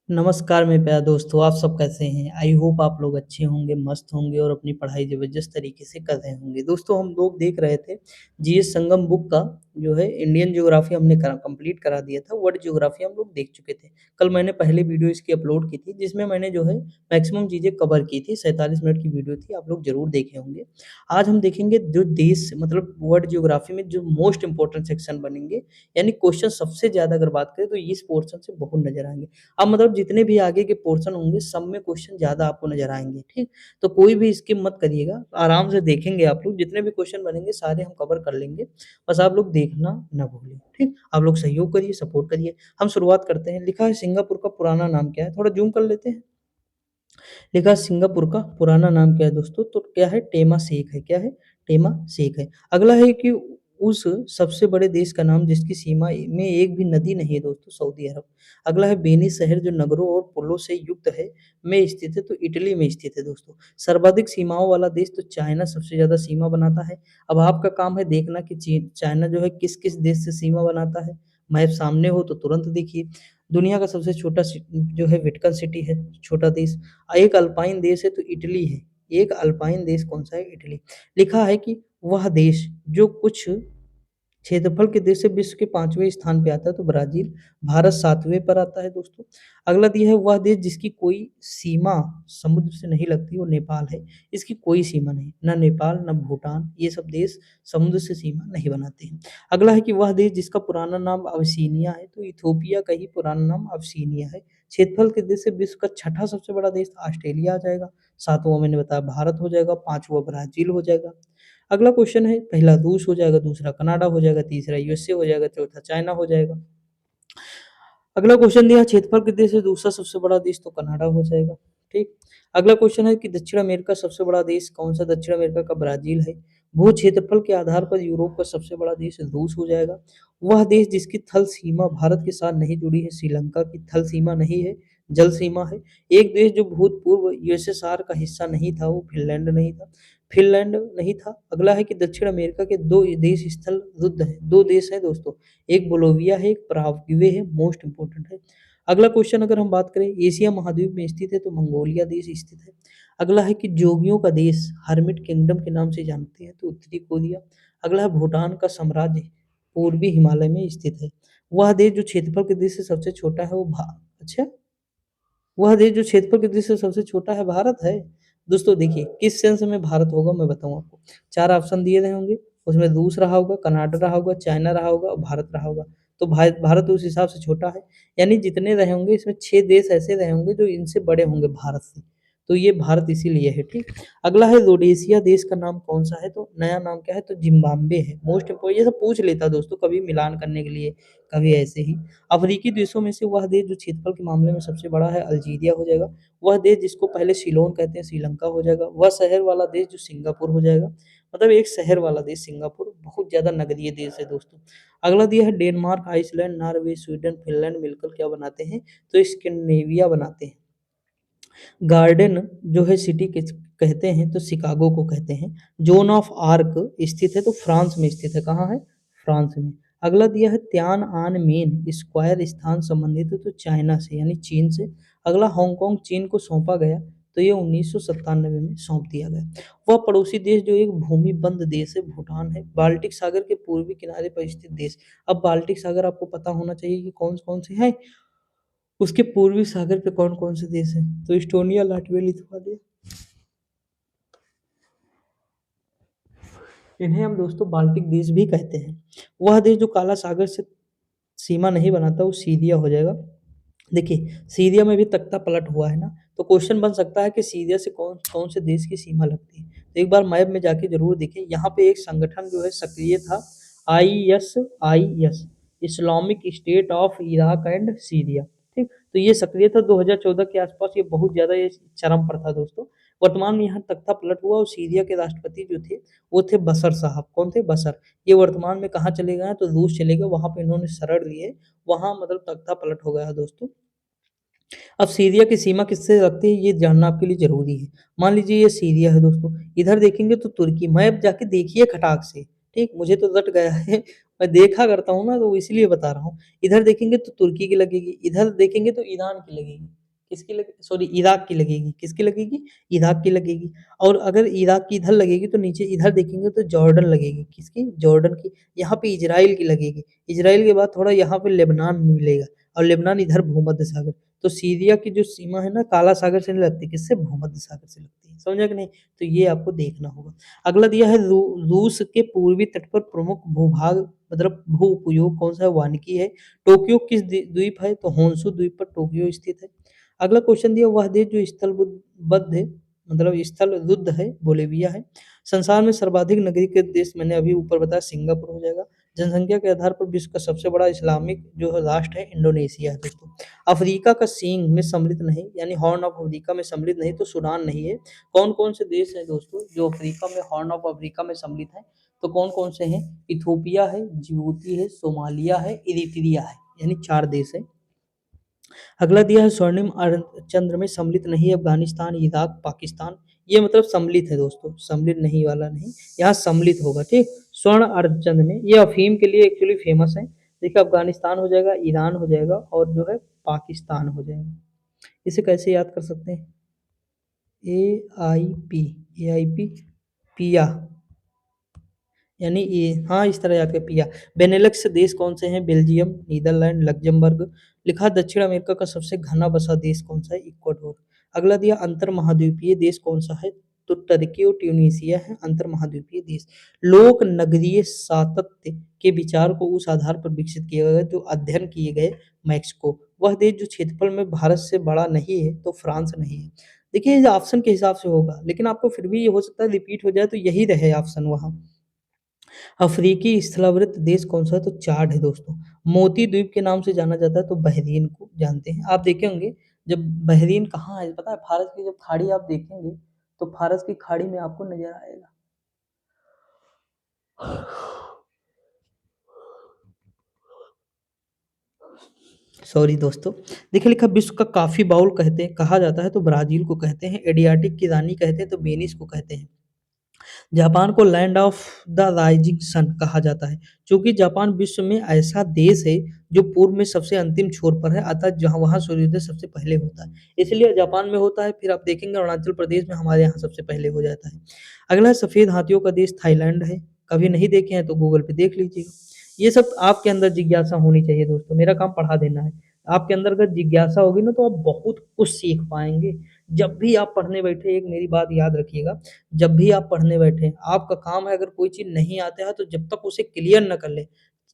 नमस्कार मेरे प्यारे दोस्तों, आप सब कैसे हैं? आई होप आप लोग अच्छे होंगे, मस्त होंगे और अपनी पढ़ाई ज़बरदस्त तरीके से कर रहे होंगे। दोस्तों हम लोग देख रहे थे जीएस संगम बुक का जो है इंडियन ज्योग्राफी हमने करा कंप्लीट करा दिया था, वर्ल्ड ज्योग्राफी हम लोग देख चुके थे। कल मैंने पहली वीडियो इसकी अपलोड की थी जिसमें मैंने जो है मैक्सिमम चीज़ें कवर की थी, 47 मिनट की वीडियो थी, आप लोग ज़रूर देखे होंगे। आज हम देखेंगे जो देश मतलब वर्ल्ड ज्योग्राफी में जो मोस्ट इम्पोर्टेंट सेक्शन बनेंगे, यानी क्वेश्चन सबसे ज़्यादा अगर बात करें तो इस पोर्शन से बहुत नज़र आएँगे। अब मतलब जितने भी आगे के पोर्शन होंगे सब में क्वेश्चन ज़्यादा आपको नज़र आएँगे, ठीक? तो कोई भी स्किप मत करिएगा, आराम से देखेंगे आप लोग, जितने भी क्वेश्चन बनेंगे सारे हम कवर कर लेंगे, बस आप लोग देखना ना भूलें, ठीक? आप लोग सहयोग करिए, सपोर्ट करिए। हम शुरुआत करते हैं, लिखा है सिंगापुर का पुराना नाम क्या है? थोड़ा ज़ूम कर लेते हैं। लिखा है सिंगापुर का पुराना नाम क्या है दोस्तों? तो क्या है टेमासेक है, क्या है? टेमासेक है। अगला है कि उस सबसे बड़े देश का नाम जिसकी सीमा में एक भी नदी नहीं है दोस्तों, सऊदी अरब। अगला है वेनिस शहर जो नगरों और पुलों से युक्त है, में स्थित है, तो इटली में स्थित है दोस्तों। सर्वाधिक सीमाओं वाला देश तो चाइना सबसे ज़्यादा सीमा बनाता है। अब आपका काम है देखना कि चाइना जो है किस-किस देश से सीमा बनाता है। मैप सामने हो तो तुरंत देखिए। दुनिया का सबसे छोटा जो है वेटिकन सिटी है, छोटा देश। एक अल्पाइन देश है तो इटली है। एक अल्पाइन देश कौन-सा है? इटली। लिखा है कि वह देश जो कुछ क्षेत्रफल के देश से विश्व के 5वें स्थान पे आता है तो ब्राज़ील, भारत 7वें पर आता है दोस्तों। अगला दिया है वह देश जिसकी कोई सीमा समुद्र से नहीं लगती वो नेपाल है। इसकी कोई सीमा नहीं, ना नेपाल, ना भूटान ये सब देश समुद्र से सीमा नहीं बनाते हैं। अगला है कि वह देश जिसका पुराना नाम अबिसिनिया है तो इथियोपिया का ही पुराना नाम अबिसिनिया है। क्षेत्रफल के देश से विश्व का छठा सबसे बड़ा देश ऑस्ट्रेलिया आ जाएगा, 7वां मैंने बताया भारत हो जाएगा, 5वां ब्राज़ील हो जाएगा। अगला क्वेश्चन है पहला रूस हो जाएगा, दूसरा कनाडा हो जाएगा, तीसरा यूएसए हो जाएगा, चौथा चाइना हो जाएगा। अगला क्वेश्चन दिया क्षेत्रफल के देश से दूसरा सबसे बड़ा देश तो कनाडा हो जाएगा, ठीक। अगला क्वेश्चन है कि दक्षिण अमेरिका सबसे बड़ा देश कौन सा? दक्षिण अमेरिका का ब्राज़ील है। भू क्षेत्रफल के आधार पर यूरोप का सबसे बड़ा देश रूस हो जाएगा। वह देश जिसकी थल सीमा भारत के साथ नहीं जुड़ी है, श्रीलंका की थल सीमा नहीं है, जल सीमा है। एक देश जो भूतपूर्व यूएसएसआर का हिस्सा नहीं था, वो फिनलैंड नहीं था। अगला है कि दक्षिण अमेरिका के 2 देश स्थल रुद्ध हैं, 2 देश हैं दोस्तों, एक बोलोविया है, एक पराग्वे है, मोस्ट इम्पोर्टेंट है। अगला क्वेश्चन अगर हम बात करें एशिया महाद्वीप में स्थित है तो मंगोलिया देश स्थित है। अगला है कि जोगियों का देश हर्मिट किंगडम के नाम से जानते हैं तो उत्तरी कोरिया। अगला है भूटान का साम्राज्य पूर्वी हिमालय में स्थित है। वह देश जो क्षेत्रफल के दृष्टि से सबसे छोटा है वो अच्छा, वह देश जो क्षेत्रफल की दृष्टि से सबसे छोटा है भारत है। दोस्तों देखिए किस सेंस में भारत होगा मैं बताऊँ आपको। 4 ऑप्शन दिए गए होंगे, उसमें रूस रहा होगा, कनाडा रहा होगा, चाइना रहा होगा और भारत रहा होगा। तो भारत उस हिसाब से छोटा है, यानी जितने रहे होंगे इसमें 6 देश ऐसे रहे होंगे जो इनसे बड़े होंगे भारत से। तो ये भारत इसीलिए है, ठीक। अगला है रोडेशिया देश का नाम कौन-सा है? तो नया नाम क्या है? तो ज़िम्बाब्वे है। मोस्ट इम्पो ये सब पूछ लेता है दोस्तों कभी मिलान करने के लिए, कभी ऐसे ही। अफ्रीकी देशों में से वह देश जो क्षेत्रफल के मामले में सबसे बड़ा है अल्जीरिया हो जाएगा। वह देश जिसको पहले सीलोन कहते हैं श्रीलंका हो जाएगा। वह शहर वाला देश जो सिंगापुर हो जाएगा। मतलब एक शहर वाला देश सिंगापुर बहुत ज़्यादा नगरीय देश है दोस्तों। अगला दिया है Denmark, Iceland, Norway, Sweden, Finland मिलकर क्या बनाते हैं? तो स्कैंडिनेविया बनाते हैं। गार्डन जो है सिटी किस कहते हैं तो शिकागो को कहते हैं। जोन ऑफ आर्क स्थित है तो फ्रांस में स्थित है। कहाँ है? फ्रांस में। अगला दिया है तियानअनमेन स्क्वायर स्थान संबंधित है तो चाइना से यानी चीन से। अगला हांगकांग चीन को सौंपा गया तो ये 1997 में सौंप दिया गया। वह पड़ोसी देश जो एक भूमि बंद देश है भूटान है। बाल्टिक सागर के पूर्वी किनारे पर स्थित देश। अब बाल्टिक सागर आपको पता होना चाहिए कि कौन-कौन से हैं। उसके पूर्वी सागर पे कौन-कौन से देश हैं? तो एस्टोनिया, लाटविया, लिथुआनिया। इन्हें हम दोस्तों बाल्टिक देश भी कहते हैं। वह देश जो काला सागर से सीमा नहीं बनाता वो सीरिया हो जाएगा। देखिए सीरिया में भी तख्ता पलट हुआ है ना, तो क्वेश्चन बन सकता है कि सीरिया से कौन कौन से देश की सीमा लगती है। तो एक बार मैप में जाके जरूर देखें, यहाँ पे एक संगठन जो है सक्रिय था, ISIS, Islamic state of Iraq and Syria, ठीक। तो ये सक्रिय था 2014 के आसपास, ये बहुत ज्यादा ये चरम पर था दोस्तों। वर्तमान में यहाँ तख्ता पलट हुआ और सीरिया के राष्ट्रपति जो थे वो थे बशर साहब। कौन थे? बशर। ये वर्तमान में कहाँ चले गए हैं? तो रूस चले गए, वहां पे इन्होंने शरण लिए, वहां मतलब तख्ता पलट हो गया है दोस्तों। अब सीरिया की सीमा किससे लगती है ये जानना आपके लिए ज़रूरी है। मान लीजिए ये सीरिया है दोस्तों, इधर देखेंगे तो तुर्की, मैप जाके देखिए खटाक से, ठीक? मुझे तो रट गया है, मैं देखा करता हूँ ना तो इसलिए बता रहा हूँ। इधर देखेंगे तो तुर्की की लगेगी, इधर देखेंगे तो ईरान की लगेगी। किसकी लगे सॉरी इराक की लगेगी, किसकी लगेगी? इराक की लगेगी। और अगर इराक की इधर लगेगी तो नीचे इधर देखेंगे तो जॉर्डन लगेगी, किसकी? जॉर्डन की। यहाँ पे इज़राइल की लगेगी, इज़राइल के बाद थोड़ा यहाँ पे लेबनान मिलेगा और लेबनान इधर भूमध्य सागर। तो सीरिया की जो सीमा है ना काला सागर से नहीं लगती, किससे? भूमध्य सागर से लगती है, समझा कि नहीं? तो ये आपको देखना होगा। अगला दिया है रूस के पूर्वी तट पर प्रमुख भूभाग मतलब भू-उपयोग कौन-सा है? वानिकी है। टोक्यो किस द्वीप है? तो होन्शु द्वीप पर टोक्यो स्थित है। अगला क्वेश्चन दिया वह देश जो स्थलबद्ध है मतलब स्थलरुद्ध है, बोलिविया है। संसार में सर्वाधिक नागरिक देश मैंने अभी ऊपर बताया सिंगापुर हो जाएगा। जनसंख्या के आधार पर विश्व का सबसे बड़ा इस्लामिक जो है राष्ट्र है इंडोनेशिया है दोस्तों। अफ्रीका का सींग में सम्मिलित नहीं यानी हॉर्न ऑफ अफ्रीका में सम्मिलित नहीं तो सूडान नहीं है। कौन-कौन से देश हैं दोस्तों जो अफ्रीका में हॉर्न ऑफ अफ्रीका में सम्मिलित हैं? तो कौन-कौन से हैं? इथियोपिया है, जिबूती है, सोमालिया है, इरिट्रिया है, यानी 4 देश हैं। अगला दिया है स्वर्णिम चंद्र में सम्मिलित नहीं अफगानिस्तान, इराक, पाकिस्तान। ये मतलब सम्मिलित है दोस्तों, सम्मिलित नहीं वाला नहीं, यहाँ सम्मिलित होगा, ठीक? स्वर्ण अर्धचंद्र में ये अफीम के लिए एक्चुअली फेमस है। देखिए अफगानिस्तान हो जाएगा, ईरान हो जाएगा और जो है पाकिस्तान हो जाएगा। इसे कैसे याद कर सकते हैं? AIP, AIP पिया यानी ये हाँ, इस तरह याद कर पिया। बेनेलक्स देश कौन से हैं? Belgium, Netherlands, Luxembourg. लिखा दक्षिण अमेरिका का सबसे घना बसा देश कौन सा है? इक्वाडोर। अगला दिया अंतर महाद्वीपीय देश कौन सा है? तो टर्की और ट्यूनीशिया है अंतर महाद्वीपीय देश। लोक नगरीय सातत्य के विचार को उस आधार पर विकसित किया गया जो अध्ययन किए गए मैक्सिको। वह देश जो क्षेत्रफल में भारत से बड़ा नहीं है तो फ्रांस नहीं है। देखिए ये ऑप्शन के हिसाब से होगा लेकिन आपको फिर भी ये हो सकता है रिपीट हो जाए तो यही रहे ऑप्शन वहाँ। अफ्रीकी स्थलावृत देश कौन-सा है? तो चाड है दोस्तों। मोती द्वीप के नाम से जाना जाता है तो बहरीन को जानते हैं। आप देखे होंगे जब बहरीन कहाँ है पता है? फारस की जब खाड़ी आप देखेंगे तो फारस की खाड़ी में आपको नज़र आएगा। सॉरी दोस्तों। देखिए लिखा विश्व का कॉफ़ी बाउल कहते हैं कहा जाता है तो ब्राज़ील को कहते हैं, एडियाटिक की रानी कहते हैं तो वेनिस को कहते हैं। जापान को land of the rising sun कहा जाता है, चूँकि जापान विश्व में ऐसा देश है जो पूर्व में सबसे अंतिम छोर पर है अर्थात जहाँ वहाँ सूर्योदय सबसे पहले होता है। इसलिए जापान में होता है फिर आप देखेंगे अरुणाचल प्रदेश में हमारे यहाँ सबसे पहले हो जाता है। अगला है सफ़ेद हाथियों का देश थाईलैंड है, कभी नहीं देखे हैं तो गूगल पे देख लीजिएगा। ये सब आपके अंदर जिज्ञासा होनी चाहिए दोस्तों, मेरा काम पढ़ा देना है। आपके अंदर अगर जिज्ञासा होगी ना तो आप बहुत कुछ सीख पाएँगे। जब भी आप पढ़ने बैठे एक मेरी बात याद रखिएगा जब भी आप पढ़ने बैठें, आपका काम है अगर कोई चीज़ नहीं आता है तो जब तक उसे क्लियर ना कर लें,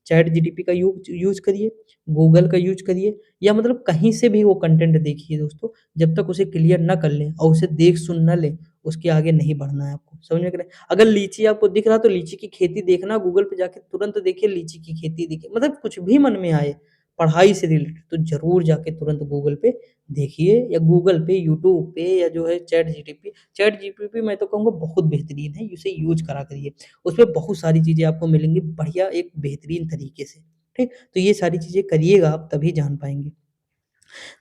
चैट जीटीपी का यूज़ करिए, गूगल का यूज़ करिए या मतलब कहीं से भी वो कंटेंट देखिए दोस्तों, जब तक उसे क्लियर ना कर लें और उसे देख सुन ना लें, उसके आगे नहीं बढ़ना है आपको, समझ में आ रहा है? अगर लीची आपको दिख रहा है तो लीची की खेती देखना, गूगल पे जाके तुरंत देखिए लीची की खेती देखिए, मतलब कुछ भी मन में आए, पढ़ाई से रिलेटेड तो ज़रूर जाके तुरंत गूगल पे देखिए या गूगल पे, यूट्यूब पे या जो है चैट जीपीटी मैं तो कहूँगा बहुत बेहतरीन है, इसे यूज़ करा करिए। उसपे बहुत सारी चीज़ें आपको मिलेंगी बढ़िया एक बेहतरीन तरीके से, ठीक? तो ये सारी चीज़ें करिएगा आप तभी जान पाएँगे।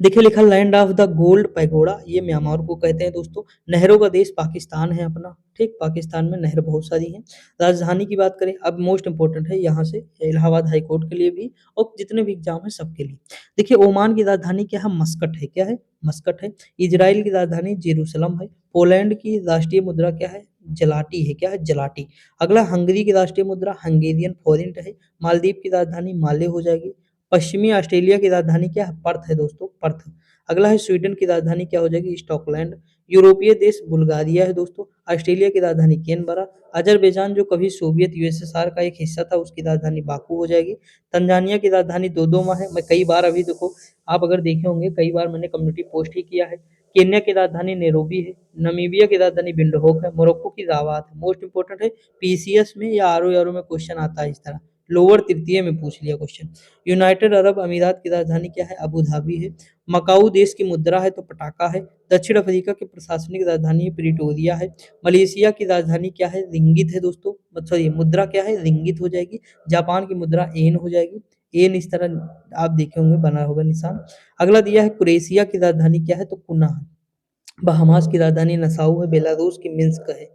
देखिए लिखा land of the gold pagoda ये म्यांमार को कहते हैं दोस्तों। नहरों का देश पाकिस्तान है अपना, ठीक? पाकिस्तान में नहर बहुत सारी हैं। राजधानी की बात करें अब मोस्ट इम्पोर्टेंट है यहाँ से इलाहाबाद हाई कोर्ट के लिए भी और जितने भी एग्ज़ाम हैं सबके लिए। देखिए ओमान की राजधानी क्या है? मस्कट है, क्या है? मस्कट है। इज़राइल की राजधानी जेरूसलम है। पोलैंड की राष्ट्रीय मुद्रा क्या है? जलाटी है, क्या है? जलाटी। अगला हंगरी की राष्ट्रीय मुद्रा हंगेरियन फ़ोरिंट है। मालदीव की राजधानी माले हो जाएगी। पश्चिमी ऑस्ट्रेलिया की राजधानी क्या है? पर्थ है दोस्तों, पर्थ। अगला है स्वीडन की राजधानी क्या हो जाएगी? स्टॉकलैंड। यूरोपीय देश बुल्गारिया है दोस्तों। ऑस्ट्रेलिया की राजधानी कैनबरा। अज़रबैजान जो कभी सोवियत यूएसएसआर का एक हिस्सा था उसकी राजधानी बाकू हो जाएगी। तंजानिया की राजधानी दोदोमा है। मैं कई बार अभी देखो आप अगर देखे होंगे कई बार मैंने कम्युनिटी पोस्ट ही किया है। केन्या की राजधानी नैरोबी है। नामीबिया की राजधानी विंडहोक है। मोरक्को की राबात है। मोस्ट इंपोर्टेंट है पीसीएस में या आरओ में क्वेश्चन आता है इस तरह। लोअर तृतीय में पूछ लिया क्वेश्चन। यूनाइटेड अरब अमीरात की राजधानी क्या है? अबू धाबी है। मकाऊ देश की मुद्रा है तो पटाका है। दक्षिण अफ्रीका की प्रशासनिक राजधानी प्रिटोरिया है। मलेशिया की राजधानी क्या है? रिंगित है दोस्तों, सॉरी मुद्रा क्या है? रिंगित हो जाएगी। जापान की मुद्रा येन हो जाएगी। येन इस तरह आप देखे होंगे बना होगा निशान। अगला दिया है क्रोएशिया की राजधानी क्या है? तो कुना है। बहामास की राजधानी नसाउ है। बेलारूस की मिन्स्क है,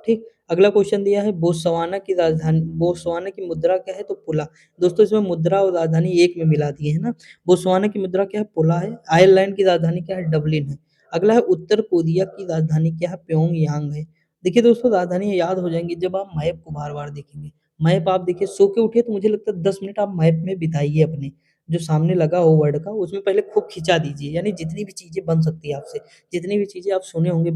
ठीक। अगला क्वेश्चन दिया है बोत्सवाना की मुद्रा क्या है? तो पुला। दोस्तों इसमें मुद्रा और राजधानी एक में मिला दिए हैं ना। बोत्सवाना की मुद्रा क्या है? पुला है। आयरलैंड की राजधानी क्या है? डबलिन है। अगला है उत्तर कोरिया की राजधानी क्या है? प्योंगयांग है। देखिए दोस्तों राजधानी याद हो जाएँगी जब आप मैप को बार-बार देखेंगे। मैप आप देखिए सो के उठिए तो मुझे लगता है 10 मिनट आप मैप में बिताइए अपने। जो सामने लगा हो वर्ल्ड का उसमें पहले खूब खिंचा दीजिए यानी जितनी भी चीज़ें बन सकती है आपसे, जितनी भी चीज़ें आप सुने होंगे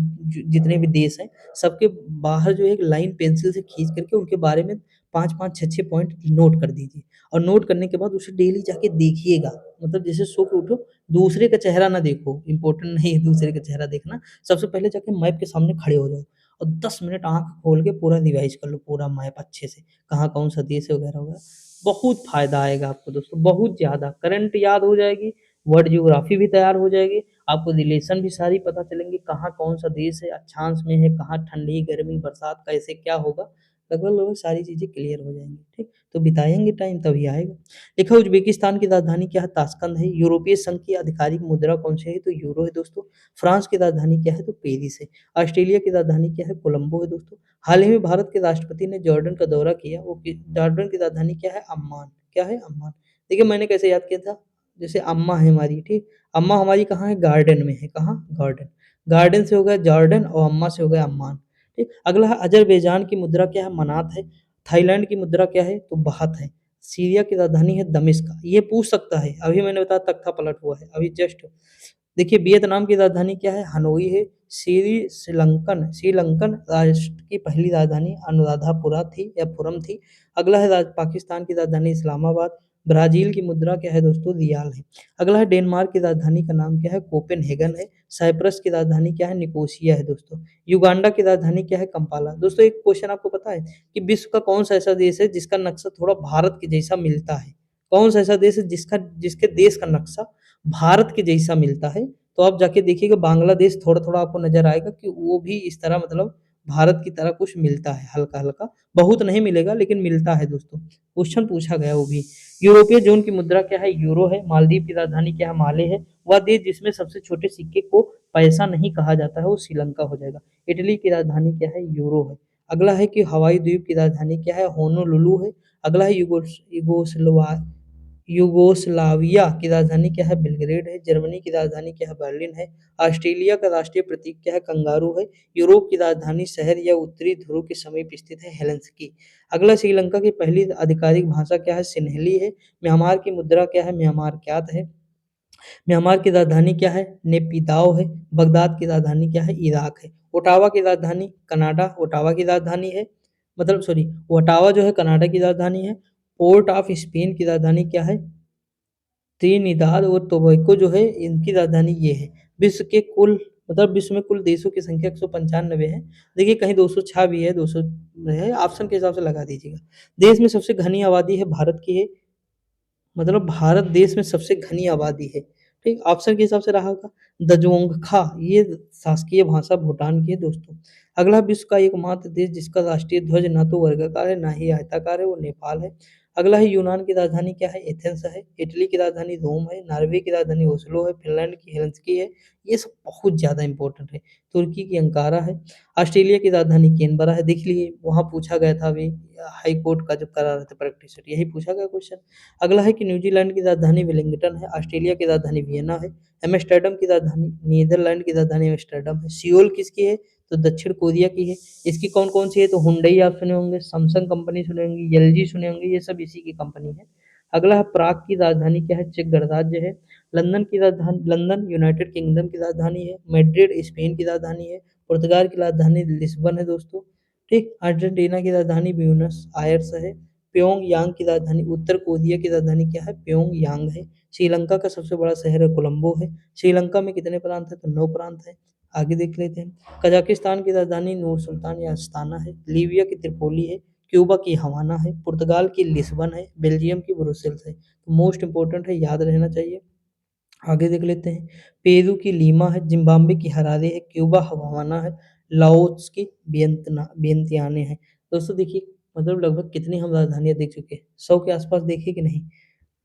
जितने भी देश हैं, सबके बाहर जो एक लाइन पेंसिल से खींच करके उनके बारे में 5-5 6-6 पॉइंट नोट कर दीजिए और नोट करने के बाद उसे डेली जाके देखिएगा। मतलब जैसे सो के उठो, दूसरे का चेहरा ना देखो, इम्पोर्टेंट नहीं है दूसरे का चेहरा देखना। सबसे पहले जाके मैप के सामने खड़े हो जाओ और 10 मिनट आँख खोल के पूरा रिवाइज़ कर लो पूरा मैप अच्छे से, कहाँ कौन-सा देश है वगैरह-वगैरह। बहुत फ़ायदा आएगा आपको दोस्तों, बहुत ज़्यादा। करंट याद हो जाएगी, वर्ल्ड ज्योग्राफ़ी भी तैयार हो जाएगी, आपको रिलेशन भी सारी पता चलेंगी, कहाँ कौन-सा देश है, अक्षांश में है, कहाँ ठंडी, गर्मी, बरसात कैसे क्या होगा, लगभग-लगभग सारी चीज़ें क्लियर हो जाएँगी, ठीक? तो बिताएँगे टाइम तभी आएगा। देखा उज़्बेकिस्तान की राजधानी क्या है? ताशकंद है। यूरोपीय संघ की आधिकारिक मुद्रा कौन-सी है? तो यूरो है दोस्तों। फ्रांस की राजधानी क्या है? तो पेरिस है। ऑस्ट्रेलिया की राजधानी क्या है? कोलंबो है दोस्तों। हाल ही में भारत के राष्ट्रपति ने जॉर्डन का दौरा किया, वो कि जॉर्डन की राजधानी क्या है? अम्मान। क्या है? अम्मान। देखिए मैंने कैसे याद किया था? जैसे अम्मा है हमारी, ठीक? अम्मा हमारी कहाँ है? गार्डन में है, कहाँ? गार्डन। गार्डन से हो गया जॉर्डन और अम्मा से हो गया अम्मान, ठीक? अगला है अज़रबैजान की मुद्रा क्या है? मनात है। थाईलैंड की मुद्रा क्या है? तो बाहत है। सीरिया की राजधानी है दमिश्क। ये पूछ सकता है, अभी मैंने बताया तख्ता पलट हुआ है, अभी जस्ट देखिए वियतनाम की राजधानी क्या है? हनोई है। श्रीलंकन राष्ट्र की पहली राजधानी अनुराधापुरा थी या पुरम थी। अगला है पाकिस्तान की राजधानी इस्लामाबाद। ब्राज़ील की मुद्रा क्या है दोस्तों? रियाल है। अगला है डेनमार्क की राजधानी का नाम क्या है? कोपेनहेगन है। साइप्रस की राजधानी क्या है? निकोसिया है दोस्तों। युगांडा की राजधानी क्या है? कंपाला। दोस्तों एक क्वेश्चन आपको पता है कि विश्व का कौन-सा ऐसा देश है जिसका नक्शा थोड़ा भारत के जैसा मिलता है? कौन-सा ऐसा देश है जिसके देश का नक्शा भारत के जैसा मिलता है? तो आप जाके देखिएगा बांग्लादेश थोड़ा-थोड़ा आपको नज़र आएगा कि वो भी इस तरह मतलब भारत की तरह कुछ मिलता है हल्का-हल्का। बहुत नहीं मिलेगा लेकिन मिलता है दोस्तों। क्वेश्चन पूछा गया वो भी। यूरोपीय ज़ोन की मुद्रा क्या है? यूरो है। मालदीव की राजधानी क्या है? माले है। वह देश जिसमें सबसे छोटे सिक्के को पैसा नहीं कहा जाता है वो श्रीलंका हो जाएगा। इटली की राजधानी क्या है? यूरो है। अगला है कि हवाई द्वीप की राजधानी क्या है? होनोलुलु है। अगला है यूगोस्लाविया की राजधानी क्या है? बेलग्रेड है। जर्मनी की राजधानी क्या है? बर्लिन है। ऑस्ट्रेलिया का राष्ट्रीय प्रतीक क्या है? कंगारू है। यूरोप की राजधानी शहर या उत्तरी ध्रुव के समीप स्थित है हेलेंसिकी। अगला श्रीलंका की पहली आधिकारिक भाषा क्या है? सिन्हली है। म्यांमार की मुद्रा क्या है? म्यांमार क्यात है। म्यांमार की राजधानी क्या है? नेपिदाव है। बगदाद की राजधानी क्या है? इराक है। ओटावा की राजधानी कनाडा, ओटावा की राजधानी है मतलब सॉरी ओटावा जो है कनाडा की राजधानी है। पोर्ट ऑफ स्पेन की राजधानी क्या है? त्रिनिदाद और टोबैको जो है इनकी राजधानी ये है। विश्व के कुल मतलब विश्व में कुल देशों की संख्या 195 है। देखिए कहीं 206 भी है, 200 है, ऑप्शन के हिसाब से लगा दीजिएगा। देश में सबसे घनी आबादी है भारत की है। मतलब भारत देश में सबसे घनी आबादी है, ठीक? ऑप्शन के हिसाब से रहा होगा दजोंगखा ये शासकीय भाषा भूटान की है दोस्तों। अगला विश्व का एकमात्र देश जिसका राष्ट्रीय ध्वज ना तो वर्गाकार है ना ही आयताकार है वो नेपाल है। अगला है यूनान की राजधानी क्या है? एथेंस है। इटली की राजधानी रोम है। नॉर्वे की राजधानी ओस्लो है। फिनलैंड की हेलसिंकी है। ये सब बहुत ज़्यादा इंपॉर्टेंट है। तुर्की की अंकारा है। ऑस्ट्रेलिया की राजधानी कैनबरा है। देख लिए वहाँ पूछा गया था अभी हाई कोर्ट का जब करा रहे थे प्रैक्टिस सेट यही पूछा गया क्वेश्चन। अगला है कि न्यूजीलैंड की राजधानी वेलिंगटन है। ऑस्ट्रेलिया की राजधानी वियना है। एम्स्टर्डम की राजधानी नीदरलैंड की राजधानी एम्स्टर्डम है। सियोल किसकी है? तो दक्षिण कोरिया की है। इसकी कौन-कौन सी है? तो हुंडई आप सुने होंगे, सैमसंग कंपनी सुने होंगे, एलजी सुने होंगे, ये सब इसी की कंपनी है। अगला है प्राग की राजधानी क्या है? चेक गणराज्य है। लंदन यूनाइटेड किंगडम की राजधानी है। मैड्रिड स्पेन की राजधानी है। पुर्तगाल की राजधानी लिस्बन है दोस्तों, ठीक? अर्जेंटीना की राजधानी ब्यूनस आयर्स है। प्योंगयांग की राजधानी उत्तर कोरिया की राजधानी क्या है? प्योंगयांग है। श्रीलंका का सबसे बड़ा शहर है कोलंबो है। श्रीलंका में कितने प्रांत हैं? तो 9 प्रांत हैं। आगे देख लेते हैं। कजाकिस्तान की राजधानी नूर सुल्तान या अस्ताना है। लीबिया की त्रिपोली है। क्यूबा की हवाना है। पुर्तगाल की लिस्बन है। बेल्जियम की ब्रुसेल्स है। तो मोस्ट इंपोर्टेंट है, याद रहना चाहिए। आगे देख लेते हैं। पेरू की लीमा है। जिम्बाब्वे की हरारे है। क्यूबा हवाना है। लाओस की वियंतियाने है। दोस्तों देखिए मतलब लगभग कितनी हम राजधानियाँ देख चुके हैं। 100 के आस-पास देखी कि नहीं?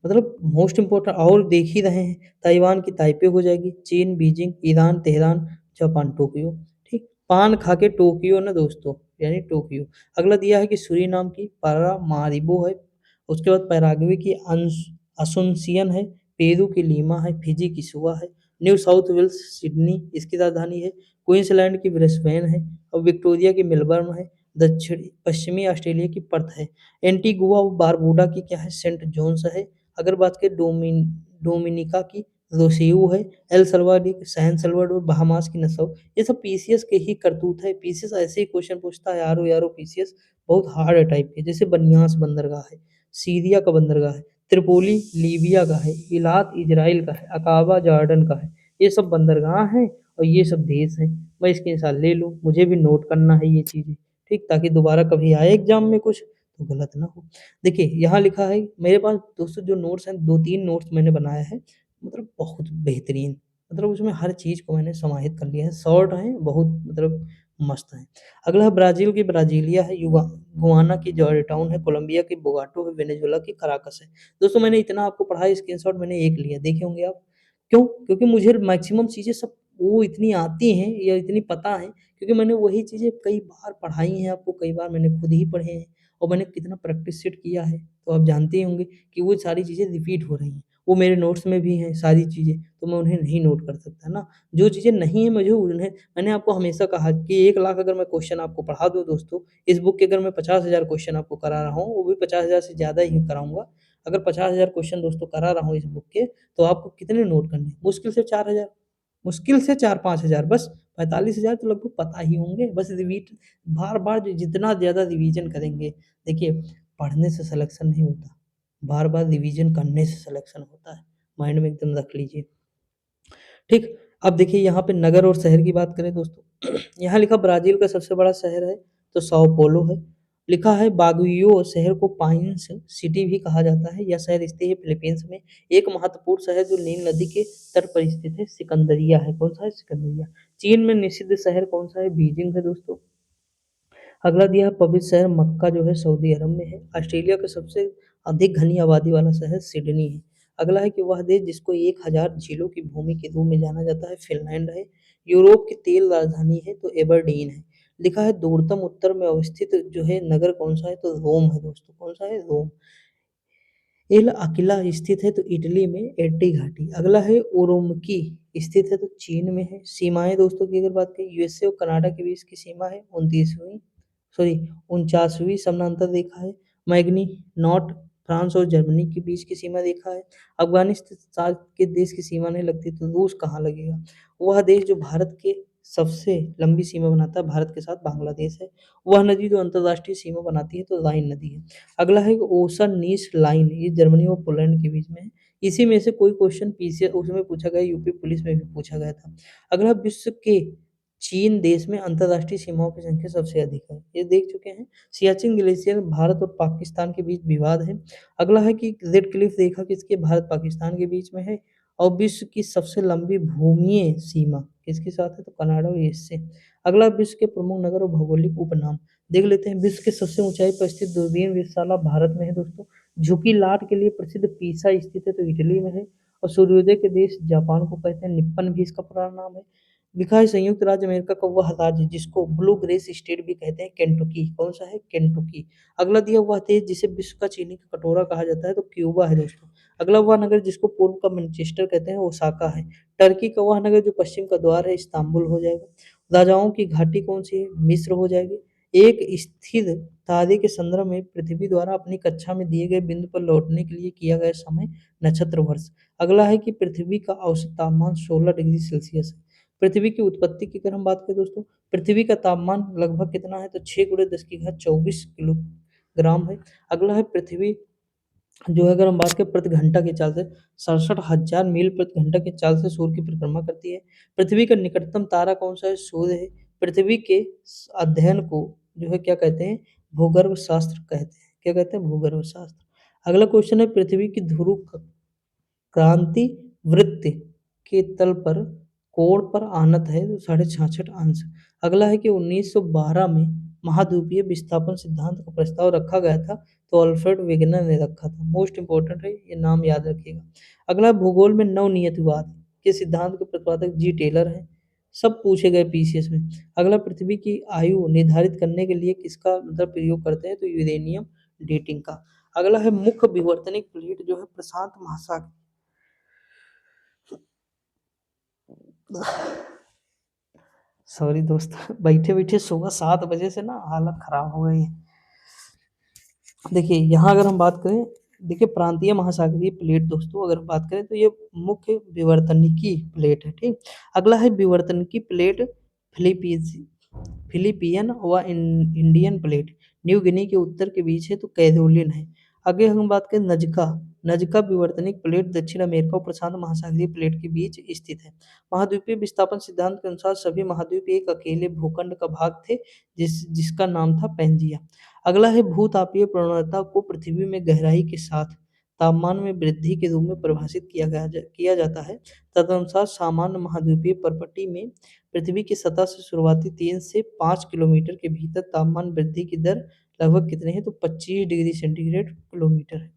मतलब मोस्ट इम्पोर्टेंट और देख ही रहे हैं। ताइवान की ताइपे हो जाएगी, चीन Beijing, Iran Tehran, Japan Tokyo, ठीक? पान खा के टोक्यो ना दोस्तों, यानी टोक्यो। अगला दिया है कि सूरीनाम की पारामारिबो है, उसके बाद पैराग्वे की असुनसियन है, पेरू की लीमा है, फिजी की सुआ है, न्यू साउथ वेल्स सिडनी इसकी राजधानी है, क्वींसलैंड की ब्रिस्बेन है और विक्टोरिया की मेलबर्न है, दक्षिणी पश्चिमी ऑस्ट्रेलिया की पर्थ है, एंटीगुआ और बारबूडा की क्या है सेंट जोन्स है। अगर बात करें डोमिनिका की रोसेऊ है, El Salvador San Salvador Bahamas की नसौ। ये सब पीसीएस के ही करतूत है। पीसीएस ऐसे ही क्वेश्चन पूछता है, यारो यारो पीसीएस बहुत हार्ड टाइप के, जैसे बनियास बंदरगाह है, सीरिया का बंदरगाह है, त्रिपोली लीबिया का है, इलात इजराइल का है, अकाबा जॉर्डन का है। ये सब बंदरगाह हैं और ये सब देश हैं। मैं इसके साथ ले लूँ, मुझे भी नोट करना है ये चीज़ें, ठीक, ताकि दोबारा कभी आए एग्जाम में कुछ तो गलत ना हो। देखिए यहाँ लिखा है, मेरे पास दोस्तों जो नोट्स हैं 2-3 नोट्स मैंने बनाया है, मतलब बहुत बेहतरीन, मतलब उसमें हर चीज़ को मैंने समाहित कर लिया है, शॉर्ट हैं बहुत, मतलब मस्त हैं। अगला है ब्राज़ील की ब्राज़ीलिया है, गुआना की जॉर्जटाउन है, कोलंबिया की बोगाटो है, वेनेजुएला की काराकस है। दोस्तों मैंने इतना आपको पढ़ाया, स्क्रीनशॉट मैंने एक लिया, देखे होंगे आप। क्यों? क्योंकि मुझे मैक्सिमम चीज़ें सब वो इतनी आती हैं या इतनी पता हैं, क्योंकि मैंने वही चीज़ें कई बार पढ़ाई हैं आपको, कई बार मैंने खुद ही पढ़े हैं और मैंने कितना प्रैक्टिस सेट किया है, तो आप जानते ही होंगे कि वो सारी चीज़ें रिपीट हो रही हैं। वो मेरे नोट्स में भी हैं सारी चीज़ें, तो मैं उन्हें नहीं नोट कर सकता ना। जो चीज़ें नहीं हैं मुझे उन्हें, मैंने आपको हमेशा कहा कि 1 लाख अगर मैं क्वेश्चन आपको पढ़ा दूँ दोस्तों, इस बुक के अगर मैं 50,000 क्वेश्चन आपको करा रहा हूँ, वो भी 50,000 से ज़्यादा ही कराऊँगा। अगर 50,000 क्वेश्चन दोस्तों करा रहा हूँ इस बुक के, तो आपको कितने नोट करने हैं? मुश्किल से 4,000, मुश्किल से 4-5,000, बस 45,000 तो लगभग पता ही होंगे। बस बार-बार जितना ज़्यादा रिवीजन करेंगे, देखिए पढ़ने से सिलेक्शन नहीं होता, बार-बार रिवीजन करने से सिलेक्शन होता है। माइंड में एकदम रख लीजिए। ठीक, अब देखिए यहाँ पे नगर और शहर की बात करें दोस्तों, यहाँ लिखा ब्राज़ील का सबसे बड़ा शहर है, तो साओ paulo है। लिखा है बागुइयो शहर को पाइन्स सिटी भी कहा जाता है। यह शहर स्थित है फिलीपींस में। एक महत्वपूर्ण शहर जो नील नदी के तट पर स्थित है, सिकंदरिया है। कौन-सा है? सिकंदरिया। चीन में निषिद्ध शहर कौन-सा है? बीजिंग है दोस्तों। अगला दिया है पवित्र शहर मक्का जो है सऊदी अरब में है। ऑस्ट्रेलिया का सबसे अधिक घनी आबादी वाला शहर सिडनी है। अगला है कि वह देश जिसको 1000 झीलों की भूमि के रूप में जाना जाता है, फ़िनलैंड है। यूरोप की तेल राजधानी है, तो एबरडीन है। लिखा है दूरतम उत्तर में अवस्थित जो है नगर कौन-सा है? तो रोम है दोस्तों। कौन-सा है? रोम। एल अकीला स्थित है तो इटली में, एड्डी घाटी। अगला है उरुमकी स्थित है तो चीन में है। सीमाएँ दोस्तों की अगर बात करें, यूएसए और कनाडा के बीच की सीमा है 29वीं, सॉरी 49वीं समानांतर रेखा है। मैग्नीनॉट फ्रांस और जर्मनी के बीच की सीमा रेखा है। अफ़गानिस्तान के देश की सीमा नहीं लगती, तो रूस कहाँ लगेगा? वह देश जो भारत के सबसे लंबी सीमा बनाता है भारत के साथ, बांग्लादेश है। वह नदी जो अंतर्राष्ट्रीय सीमा बनाती है, तो राइन नदी है। अगला है ओशन नीस लाइन, ये जर्मनी और पोलैंड के बीच में है। इसी में से कोई क्वेश्चन पीसीएस उसमें पूछा गया, यूपी पुलिस में भी पूछा गया था। अगला, विश्व के चीन देश में अंतर्राष्ट्रीय सीमाओं की संख्या सबसे अधिक है, ये देख चुके हैं। सियाचिन ग्लेशियर भारत और पाकिस्तान के बीच विवाद है। अगला है कि रेड क्लिफ रेखा किसके भारत पाकिस्तान के बीच में है। और विश्व की सबसे लंबी भूमीय सीमा किसके साथ है, तो कनाडा और यूएस से। अगला, विश्व के प्रमुख नगर और भौगोलिक उपनाम देख लेते हैं। विश्व के सबसे ऊंचाई पर स्थित दूरबीन वेधशाला भारत में है दोस्तों। झुकी लाट के लिए प्रसिद्ध पीसा स्थित है, तो इटली में है। और सूर्योदय के देश जापान को कहते हैं, निप्पन भी इसका पूरा नाम है। लिखा है संयुक्त राज्य अमेरिका का वह राज्य जिसको ब्लू ग्रेस स्टेट भी कहते हैं, केंटुकी। कौन सा है? केंटुकी। अगला दिया हुआ देश जिसे विश्व का चीनी का कटोरा कहा जाता है, तो क्यूबा है दोस्तों। अगला वह नगर जिसको पूर्व का मैनचेस्टर कहते हैं, ओसाका है। टर्की का वह नगर जो पश्चिम का द्वार है, इस्तांबुल हो जाएगा। राजाओं की घाटी कौन सी है? मिस्र हो जाएगी। एक स्थिर तारे के संदर्भ में पृथ्वी द्वारा अपनी कक्षा में दिए गए बिंदु पर लौटने के लिए किया गया समय, नक्षत्र वर्ष। अगला है कि पृथ्वी का औसत तापमान 16 डिग्री सेल्सियस है। पृथ्वी की उत्पत्ति की अगर हम बात करें दोस्तों, पृथ्वी का तापमान लगभग कितना है, तो 6 × 10⁻24 किलोग्राम है। अगला है पृथ्वी जो है अगर हम बात करें प्रति घंटा की चाल से 67,000 मील प्रति घंटा की चाल से सूर्य की परिक्रमा करती है। पृथ्वी का निकटतम तारा कौन सा है? सूर्य है। पृथ्वी के अध्ययन को जो है क्या कहते हैं? भूगर्भ शास्त्र कहते हैं। क्या कहते हैं? भूगर्भ शास्त्र। अगला क्वेश्चन है पृथ्वी की ध्रुव क्रांति वृत्त के तल पर कोण पर आनत है, तो 66.5 अंश। अगला है कि 1912 में महाद्वीपीय विस्थापन सिद्धांत का प्रस्ताव रखा गया था, तो अल्फ्रेड वेगनर ने रखा था। मोस्ट इंपॉर्टेंट है, ये नाम याद रखिएगा। अगला, भूगोल में नवनियतिवाद के सिद्धांत के प्रतिपादक जी टेलर हैं। सब पूछे गए पीसीएस में। अगला, पृथ्वी की आयु निर्धारित करने के लिए किसका मतलब प्रयोग करते हैं? तो यूरेनियम डेटिंग का। अगला है मुख्य विवर्तनिक प्लेट जो है प्रशांत महासागर। सॉरी दोस्त, बैठे बैठे सुबह 7 बजे से ना हालत खराब हो गई है। देखिए यहाँ अगर हम बात करें, देखिए प्रांतीय महासागरीय प्लेट दोस्तों अगर बात करें तो ये मुख्य विवर्तनिकी प्लेट है, ठीक। अगला है विवर्तनिकी प्लेट फिलीपींस फिलिपियन व इंडियन प्लेट न्यू गिनी के उत्तर के बीच है तो कैरोलिन है। आगे हम बात करें नजका। नजका विवर्तनिक प्लेट दक्षिण अमेरिका और प्रशांत महासागरीय प्लेट के बीच स्थित है। महाद्वीपीय विस्थापन सिद्धांत के अनुसार सभी महाद्वीप एक अकेले भूखंड का भाग थे जिसका नाम था पेंजिया। अगला है भूतापीय प्रवणता को पृथ्वी में गहराई के साथ तापमान में वृद्धि के रूप में परिभाषित किया जाता है। तदनुसार सामान्य महाद्वीपीय परपटी में पृथ्वी की सतह से शुरुआती 3 से 5 किलोमीटर के भीतर तापमान वृद्धि की दर लगभग कितनी है? तो 25 डिग्री सेंटीग्रेड किलोमीटर है।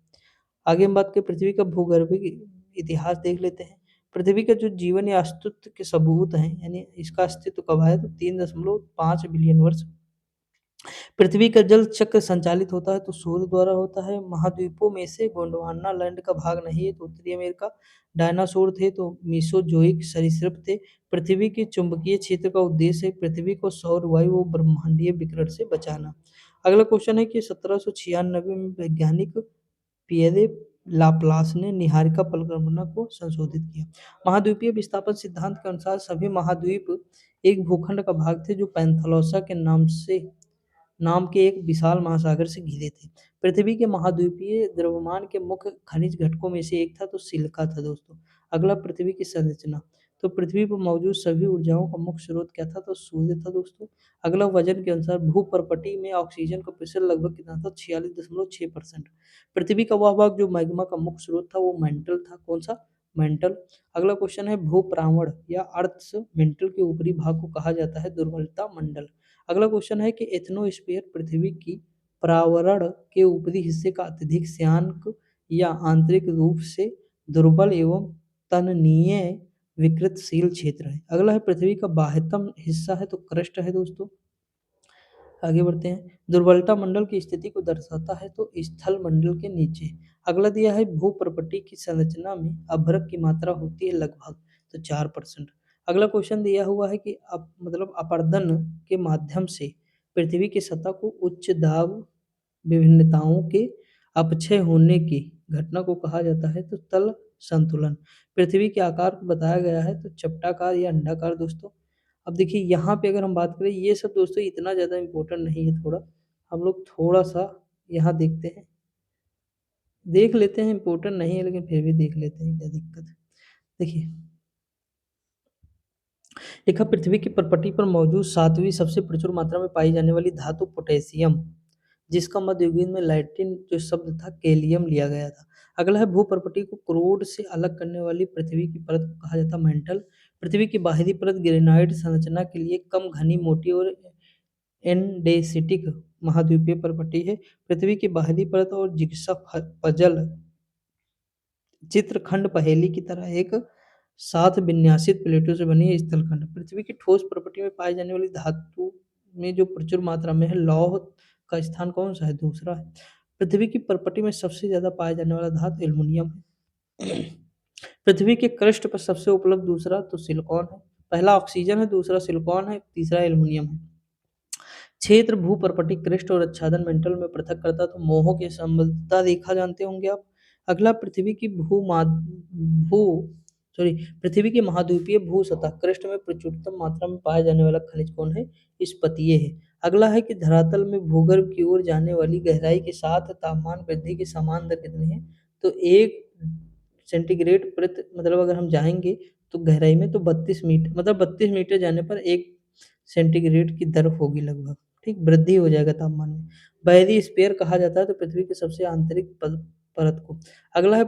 आगे हम बात करें पृथ्वी का भूगर्भीय इतिहास देख लेते हैं। पृथ्वी का जो जीवन या अस्तित्व के सबूत हैं, यानी इसका अस्तित्व कब आया? तो 3.5 बिलियन वर्ष। पृथ्वी का जल चक्र संचालित होता है तो सूर्य द्वारा होता है। महाद्वीपों में से गोंडवाना लैंड का भाग नहीं है तो उत्तरी अमेरिका। डायनासोर थे तो मीसोजोइक सरीसृप थे। पृथ्वी के चुंबकीय क्षेत्र का उद्देश्य है पृथ्वी को सौर वायु व ब्रह्मांडीय विकिरण से बचाना। अगला क्वेश्चन है कि 1796 में वैज्ञानिक पियरे लाप्लास ने निहारिका परिकल्पना को संशोधित किया। महाद्वीपीय विस्थापन सिद्धांत के अनुसार सभी महाद्वीप एक भूखंड का भाग थे जो पैंथालौसा के नाम के एक विशाल महासागर से घिरे थे। पृथ्वी के महाद्वीपीय द्रव्यमान के मुख्य खनिज घटकों में से एक था तो सिलिका था दोस्तों। अगला, पृथ्वी की संरचना। तो पृथ्वी पर मौजूद सभी ऊर्जाओं का मुख्य स्रोत क्या था? तो सूर्य था दोस्तों। अगला, वजन के अनुसार भूपर्पटी में ऑक्सीजन का प्रतिशत लगभग कितना था? 46.6%। पृथ्वी का वह भाग जो मैग्मा का मुख्य स्रोत था वो मेंटल था। कौन सा? मेंटल। अगला क्वेश्चन है भूप्रावण या अर्थ मेंटल के ऊपरी भाग को कहा जाता है दुर्बलता मंडल। अगला क्वेश्चन है कि एथनोस्फीयर पृथ्वी की प्रावरण के ऊपरी हिस्से का अत्यधिक श्यानक या आंतरिक रूप से दुर्बल एवं तन्नीय विकृतशील क्षेत्र है। अगला है पृथ्वी का बाह्यतम हिस्सा है तो क्रस्ट है दोस्तों। आगे बढ़ते हैं, दुर्बलता मंडल की स्थिति को दर्शाता है तो स्थल मंडल के नीचे। अगला दिया है भूप्रपटी की संरचना में अभ्रक की मात्रा होती है लगभग तो 4%। अगला क्वेश्चन दिया हुआ है कि मतलब अपर्दन के माध्यम से पृथ्वी की सतह को उच्च दाब विभिन्नताओं के अपक्षय होने की घटना को कहा जाता है तो तल संतुलन। पृथ्वी के आकार को बताया गया है तो चपटाकार या अंडाकार दोस्तों। अब देखिए यहाँ पे अगर हम बात करें, ये सब दोस्तों इतना ज़्यादा इम्पोर्टेंट नहीं है, थोड़ा हम लोग थोड़ा सा यहाँ देखते हैं, देख लेते हैं, इम्पोर्टेंट नहीं है लेकिन फिर भी देख लेते हैं, क्या दिक्कत है। देखिए, देखा पृथ्वी की परपटी पर मौजूद सातवीं सबसे प्रचुर मात्रा में पाई जाने वाली धातु पोटेशियम, जिसका मध्य युगीन में लैटिन जो शब्द था केलियम लिया गया था। अगला है भूपर्पटी को क्रोड से अलग करने वाली पृथ्वी की परत को कहा जाता है मेंटल। पृथ्वी की बाहरी परत ग्रेनाइट संरचना के लिए कम घनी, मोटी और एंडेसिटिक महाद्वीपीय परपटी है। पृथ्वी की बाहरी परत और जिग्सा पजल चित्रखंड पहेली की तरह एक साथ विन्यासित प्लेटों से बनी है स्थलखंड। पृथ्वी की ठोस प्रकृति में पाई जाने वाली धातु में जो प्रचुर मात्रा में है, लौह का स्थान कौन सा है? दूसरा है। पृथ्वी की प्रकृति में सबसे ज्यादा पाया जाने वाला धातु एल्युमिनियम है। पृथ्वी के क्रस्ट पर सबसे उपलब्ध दूसरा तो सिलिकॉन है। पहला ऑक्सीजन है, दूसरा सिलिकॉन है, तीसरा एल्युमिनियम है। क्षेत्र भूपर्पटी क्रस्ट और आच्छादन मेंटल में पृथक करता तो मोह की संबद्धता रेखा जानते होंगे आप। अगला, भू सॉरी पृथ्वी की महाद्वीपीय भू सतह क्रस्ट में प्रचुरतम मात्रा में पाया जाने वाला खनिज कौन है? इस्पतीय है। अगला है कि धरातल में भूगर्भ की ओर जाने वाली गहराई के साथ तापमान वृद्धि की समान दर कितनी है? तो 1 सेंटीग्रेड प्रति, मतलब अगर हम जाएंगे तो गहराई में तो 32 मीटर, मतलब 32 मीटर जाने पर 1 सेंटीग्रेड की दर होगी लगभग, ठीक, वृद्धि हो जाएगा तापमान में। बैरी स्पेयर कहा जाता है तो पृथ्वी के सबसे आंतरिक परत को। अगला है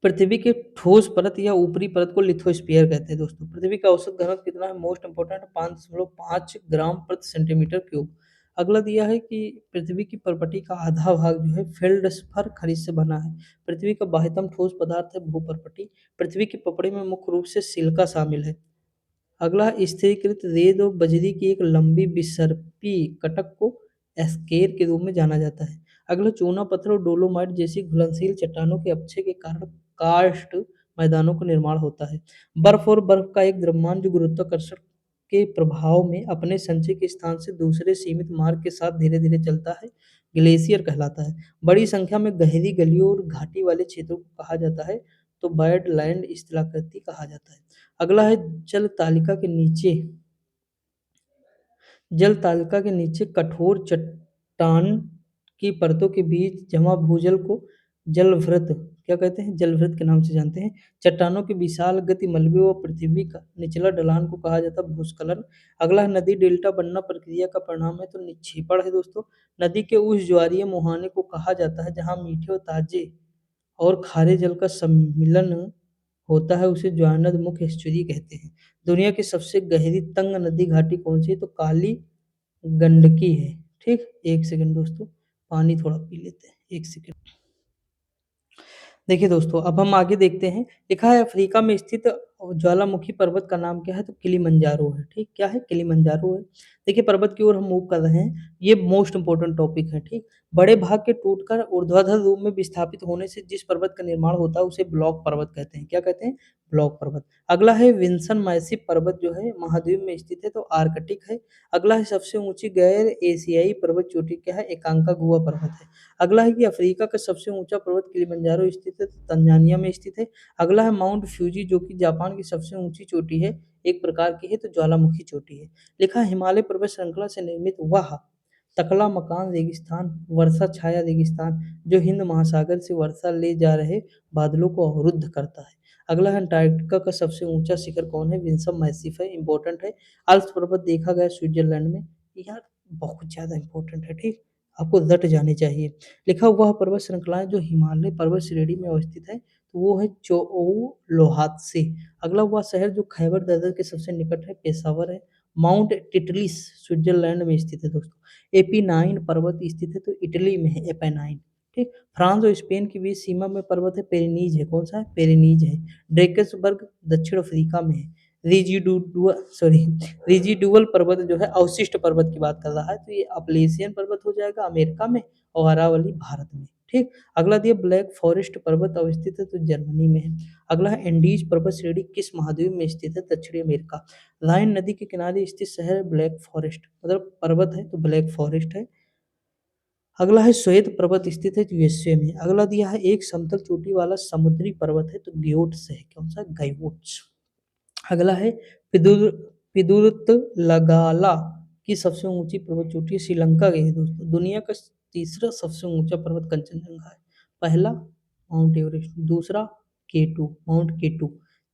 पृथ्वी के ठोस परत या ऊपरी परत को लिथोस्फीयर कहते हैं दोस्तों। पृथ्वी का औसत घनत्व कितना है? मोस्ट इंपोर्टेंट 5.5 ग्राम प्रति सेंटीमीटर क्यूब। अगला दिया है कि पृथ्वी की प्रॉपर्टी का आधा भाग जो है फेल्डस्पर खनिज से बना है। पृथ्वी का बाह्यतम ठोस पदार्थ है भूपर्पटी। पृथ्वी की पपड़ी में मुख्य रूप से सिलिका शामिल है। अगला है स्थिरीकृत रेत और बजरी की एक लंबी विसर्पी कटक को एस्केर के रूप में जाना जाता है। अगला चूना पत्थर और डोलोमाइट जैसी घुलनशील चट्टानों के अपक्षय के कारण कार्स्ट मैदानों का निर्माण होता है। बर्फ और बर्फ का एक द्रव्यमान जो गुरुत्वाकर्षण के प्रभाव में अपने संचय के स्थान से दूसरे सीमित मार्ग के साथ धीरे धीरे चलता है, ग्लेशियर कहलाता है। बड़ी संख्या में गहरी गलियों और घाटी वाले क्षेत्रों को कहा जाता है, तो बैडलैंड स्थलाकृति कहा जाता है। अगला है जल तालिका के नीचे जल तालिका के नीचे कठोर चट्टान की परतों के बीच जमा भूजल को जलभृत क्या कहते हैं, जलभृत के नाम से जानते हैं। चट्टानों के विशाल गति मलबे व पृथ्वी का निचला ढलान को कहा जाता है भूस्खलन। अगला है नदी डेल्टा बनना प्रक्रिया का परिणाम है, तो निक्षेपण है दोस्तों। नदी के उस ज्वारीय मुहाने को कहा जाता है जहां मीठे और ताजे और खारे जल का सम्मिलन होता है, उसे ज्वारनद एस्चुरी कहते हैं। दुनिया की सबसे गहरी तंग नदी घाटी कौन सी है, तो काली गंडकी है। ठीक, एक सेकंड दोस्तों, पानी थोड़ा पी लेते हैं, एक सेकंड। देखिए दोस्तों, अब हम आगे देखते हैं। लिखा है अफ्रीका में स्थित ज्वालामुखी पर्वत का नाम क्या है, तो किलिमंजारो है। ठीक, क्या है, किलिमंजारो है। देखिए पर्वत की ओर हम मूव कर रहे हैं, ये मोस्ट इंपोर्टेंट टॉपिक है। ठीक, बड़े भाग के टूटकर ऊर्ध्वाधर रूप में विस्थापित होने से जिस पर्वत का निर्माण होता है उसे ब्लॉक पर्वत कहते हैं। क्या कहते हैं, ब्लॉक पर्वत। अगला है विंसन मैसिव पर्वत, जो है महाद्वीप में स्थित है, तो आर्कटिक है। अगला है सबसे ऊंची गैर एशियाई पर्वत चोटी क्या है, एकांका गुआ पर्वत है। अगला है कि अफ्रीका का सबसे ऊंचा पर्वत किलिमंजारो स्थित है, तंजानिया में स्थित है। अगला है माउंट फ्यूजी, जो कि जापान की सबसे ऊंची चोटी है, एक प्रकार की है, तो ज्वालामुखी चोटी है। लिखा है हिमालय पर्वत श्रृंखला से निर्मित वह तकला मकान रेगिस्तान, वर्षा छाया रेगिस्तान, जो हिंद महासागर से वर्षा ले जा रहे बादलों को अवरुद्ध करता है। अगला है अंटार्कटिका का सबसे ऊंचा शिखर कौन है, विंसम मैसिफ है, इंपॉर्टेंट है। अल्प्स पर्वत देखा गया स्विट्जरलैंड में, यार बहुत ज्यादा इंपॉर्टेंट है। ठीक, आपको रट जाने चाहिए। लिखा हुआ पर्वत श्रृंखलाएं जो हिमालय पर्वत श्रेणी में अवस्थित है, तो वो है चोओ लोहातसे। अगला हुआ शहर जो खैबर दर्रे के सबसे निकट है, पेशावर है। माउंट टिटलिस स्विट्जरलैंड में स्थित है दोस्तों। एपीनाइन पर्वत स्थित है, तो इटली में है एपेनाइन। ठीक, फ्रांस और स्पेन के बीच सीमा में पर्वत है, पेरिनीज है। कौन सा है, पेरिनीज है। ड्रेकसबर्ग दक्षिण अफ्रीका में है। रिजिडुअल पर्वत जो है अवशिष्ट पर्वत की बात कर रहा है, तो ये अपलेशियन पर्वत हो जाएगा अमेरिका में, और अरावली भारत में। ठीक, अगला दिया ब्लैक फॉरेस्ट पर्वत अवस्थित है, तो जर्मनी में है। अगला है एंडीज पर्वत श्रेणी किस महाद्वीप में स्थित है, दक्षिणी अमेरिका। लाइन नदी के किनारे स्थित शहर है ब्लैक फॉरेस्ट, मतलब पर्वत है तो ब्लैक फॉरेस्ट है। अगला है श्वेत पर्वत स्थित है यूएसए में। अगला दिया है एक समतल चोटी वाला समुद्री पर्वत है, तो ग्योट्स है। कौन सा, गाइवोट्स। अगला है पिदुर पिदुरत लगाला की सबसे ऊंची पर्वत चोटी श्रीलंका की है दोस्तों। दुनिया का तीसरा सबसे ऊंचा पर्वत कंचनजंगा है। पहला माउंट एवरेस्ट, दूसरा केटू माउंट केटू,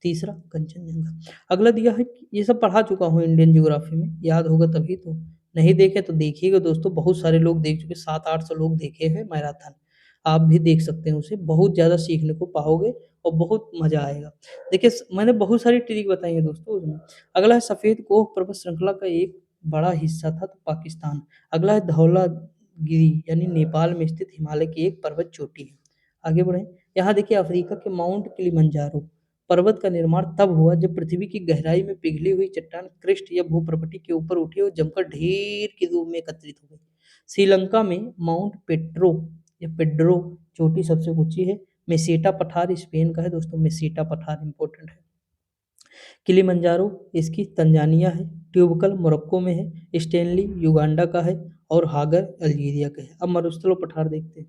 तीसरा कंचनजंगा। अगला दिया है, ये सब पढ़ा चुका हूँ इंडियन ज्योग्राफी में, याद होगा तभी तो। नहीं देखे तो देखिएगा दोस्तों, बहुत सारे लोग देख चुके, 700-800 लोग देखे हैं मैराथन। आप भी देख सकते हैं उसे, बहुत ज़्यादा सीखने को पाओगे और बहुत मज़ा आएगा। देखिए मैंने बहुत सारी ट्रिक बताई है दोस्तों उसमें। अगला है सफ़ेद कोह पर्वत श्रृंखला का एक बड़ा हिस्सा था, तो पाकिस्तान। अगला है धौलागिरी यानी नेपाल में स्थित हिमालय की एक पर्वत चोटी है। आगे बढ़े, यहाँ देखिए अफ्रीका के माउंट किलिमंजारो पर्वत का निर्माण तब हुआ जब पृथ्वी की गहराई में पिघली हुई चट्टान क्रिस्ट या भूप्रपटी के ऊपर उठी और जमकर ढेर के रूप में एकत्रित हो गई। श्रीलंका में माउंट पेट्रो या पेड्रो चोटी सबसे ऊंची है। मेसेटा पठार स्पेन का है दोस्तों, मेसेटा पठार इंपॉर्टेंट है। किलिमंजारो इसकी तंजानिया है। ट्यूबकल मोरक्को में है। स्टेनली युगांडा का है। और हागर अल्जीरिया का है। अब मरुस्थल और पठार देखते हैं।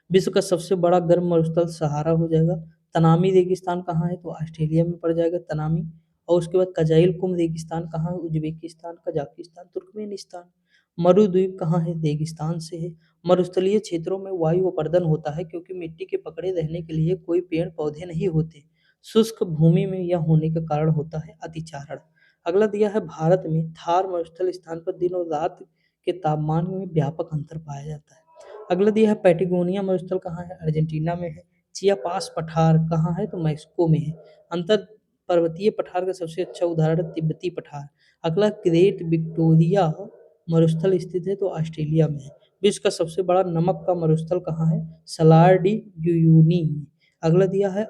विश्व का सबसे बड़ा गर्म मरुस्थल सहारा हो जाएगा। तनामी रेगिस्तान कहाँ है, तो ऑस्ट्रेलिया में पड़ जाएगा तनामी। और उसके बाद कजाइल कुम रेगिस्तान कहाँ है, उज्बेकिस्तान, कजाकिस्तान, तुर्कमेनिस्तान। मरुद्वीप कहाँ है, रेगिस्तान से है। मरुस्थलीय क्षेत्रों में वायु अपर्दन होता है क्योंकि मिट्टी के पकड़े रहने के लिए कोई पेड़ पौधे नहीं होते। शुष्क भूमि में यह होने का कारण होता है अतिचारण। अगला दिया है भारत में थार मरुस्थल स्थान पर दिन और रात के तापमान में व्यापक अंतर पाया जाता है। अगला दिया है पैटागोनिया मरुस्थल कहाँ है, अर्जेंटीना में है। चियापास पठार कहाँ है, तो मैक्सिको में है। अंतर पर्वतीय पठार का सबसे अच्छा उदाहरण तिब्बती पठार। अगला ग्रेट विक्टोरिया मरुस्थल स्थित है? तो ऑस्ट्रेलिया में है। विश्व का सबसे बड़ा नमक का मरुस्थल कहाँ है? सलार डी यूयूनी में। अगला दिया है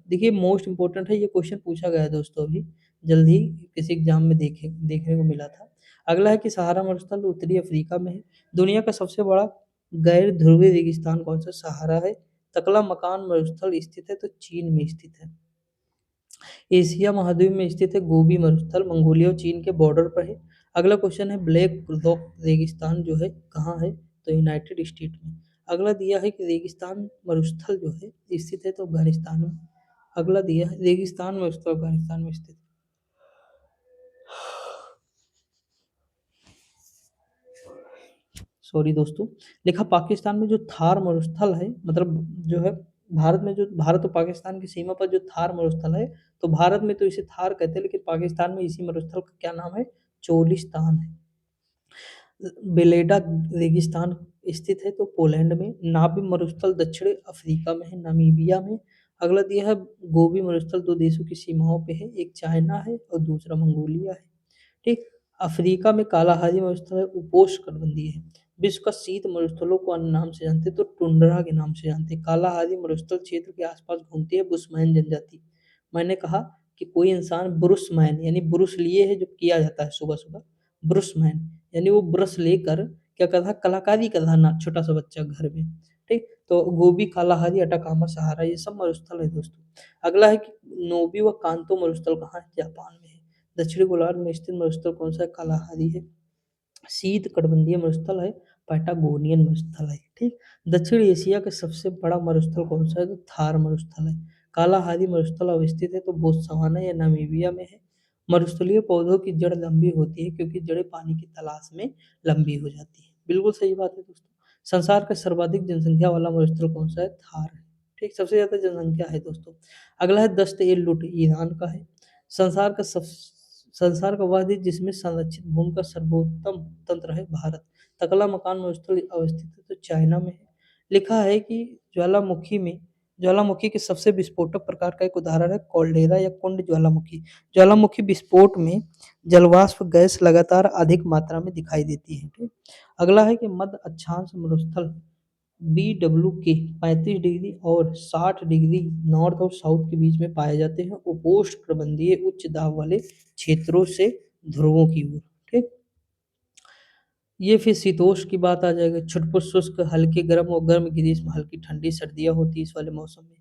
देखिए मोस्ट इंपॉर्टेंट है, ये क्वेश्चन पूछा गया है दोस्तों अभी जल्द ही किसी एग्जाम में देखने को मिला था। अगला है कि सहारा मरुस्थल उत्तरी अफ्रीका में है। दुनिया का सबसे बड़ा गैर ध्रुवीय रेगिस्तान कौन सा? सहारा है। तकला मकान मरुस्थल स्थित है? तो चीन में स्थित है। एशिया महाद्वीप में स्थित है गोबी मरुस्थल, मंगोलिया और चीन के बॉर्डर पर है। अगला क्वेश्चन है ब्लैक रॉक रेगिस्तान जो है कहाँ है? तो यूनाइटेड स्टेट में। अगला दिया है कि रेगिस्तान मरुस्थल जो है स्थित है? तो अफगानिस्तान में। अगला दिया है रेगिस्तान मरुस्थल अफगानिस्तान में स्थित। सॉरी दोस्तों, लिखा पाकिस्तान में जो थार मरुस्थल है, मतलब जो है भारत में जो भारत और पाकिस्तान की सीमा पर जो थार मरुस्थल है, तो भारत में तो इसे थार कहते हैं, लेकिन पाकिस्तान में इसी मरुस्थल का क्या नाम है? चोलिस्तान है। बेलेडा रेगिस्तान स्थित है? तो पोलैंड में। नाबी मरुस्थल दक्षिण अफ्रीका में है, नामीबिया में। अगला दिया है गोबी मरुस्थल दो देशों की सीमाओं पे है, एक चाइना है और दूसरा मंगोलिया है। ठीक। अफ्रीका में कालाहारी मरुस्थल है, उपोष्णकटिबंधीय है। विश्व का शीत मरुस्थलों को अन्य नाम से जानते हैं? तो टुंड्रा के नाम से जानते हैं। कालाहारी मरुस्थल क्षेत्र के आसपास घूमती है बुशमैन जनजाति। मैंने कहा कि कोई इंसान ब्रुशमैन यानी ब्रुश लिए है जो किया जाता है सुबह सुबह, ब्रुशमैन यानी वो ब्रश लेकर क्या कर रहा, कलाकारी कर रहा ना छोटा सा बच्चा घर में। ठीक। तो गोबी कालाहारी अटाकामा सहारा ये सब मरुस्थल है दोस्तों। अगला है कि नोबी व कांतो मरुस्थल कहाँ है? जापान में है। दक्षिणी गोलार्ध में स्थित मरुस्थल कौन सा है? कालाहारी है। शीत कटिबंधीय मरुस्थल है पैटागोनियन मरुस्थल है। ठीक। दक्षिण एशिया का सबसे बड़ा मरुस्थल कौन सा है? तो थार मरुस्थल है। कालाहारी मरुस्थल अवस्थित है? तो बोत्सवाना या नामीबिया में है। मरुस्थलीय पौधों की जड़ लंबी होती है क्योंकि जड़ें पानी की तलाश में लंबी हो जाती है। बिल्कुल सही बात है दोस्तों। संसार का सर्वाधिक जनसंख्या वाला मरुस्थल कौन सा है? थार है। ठीक, सबसे ज्यादा जनसंख्या है दोस्तों। अगला है दस्त ए लुट, ईरान का है। संसार का सब संसार का वह देश जिसमें संरक्षित भूमि का सर्वोत्तम तंत्र है भारत। तकला मकान मरुस्थल अवस्थित है? तो चाइना में है। लिखा है कि ज्वालामुखी के सबसे विस्फोटक प्रकार का एक उदाहरण है कॉल्डेरा या कुंड ज्वालामुखी। ज्वालामुखी विस्फोट में जलवाष्प गैस लगातार अधिक मात्रा में दिखाई देती है। ठीक। अगला है कि मध्य अक्षांश मरुस्थल BW के 35 डिग्री और 60 डिग्री नॉर्थ और साउथ के बीच में पाए जाते हैं, उपोष्णकटिबंधीय उच्च दाब वाले क्षेत्रों से ध्रुवों की ओर। ठीक। ये फिर शीतोष्ण की बात आ जाएगी। छुटपुट शुष्क हल्के गर्म और गर्म ग्रीष्म, हल्की ठंडी सर्दियाँ होती है इस वाले मौसम में।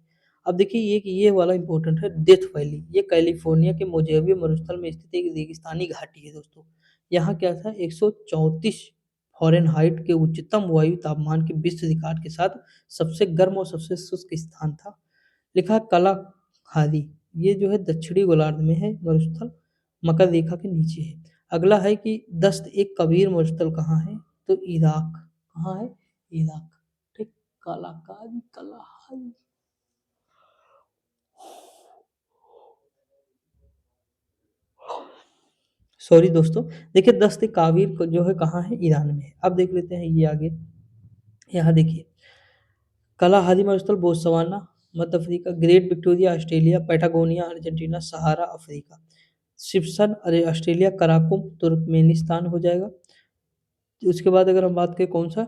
अब देखिए ये वाला इंपॉर्टेंट है, डेथ वैली। ये कैलिफोर्निया के मोजेवे मरुस्थल में स्थित एक रेगिस्तानी घाटी है दोस्तों। यहाँ क्या था, 134 फ़ारेनहाइट के उच्चतम वायु तापमान के विश्व रिकॉर्ड के साथ सबसे गर्म और सबसे शुष्क स्थान था। लिखा है कलाहारी, ये जो है दक्षिणी गोलार्ध में है मरुस्थल, मकर रेखा के नीचे है। अगला है कि दस्त एक कबीर मरुस्थल कहाँ है? तो इराक। कहाँ है? इराक। ठीक। कलाकारी कलाहारी। सॉरी दोस्तों, देखिए दस्त काबिर को जो है कहाँ है? ईरान में है। अब देख लेते हैं ये आगे। यहाँ देखिए कलाहारी मरुस्थल बोत्सवाना मध्य Africa, great Victoria Australia, Patagonia Argentina, Sahara Africa. Simpson अरे ऑस्ट्रेलिया, कराकुम तुर्कमेनिस्तान हो जाएगा। उसके बाद अगर हम बात करें कौन सा,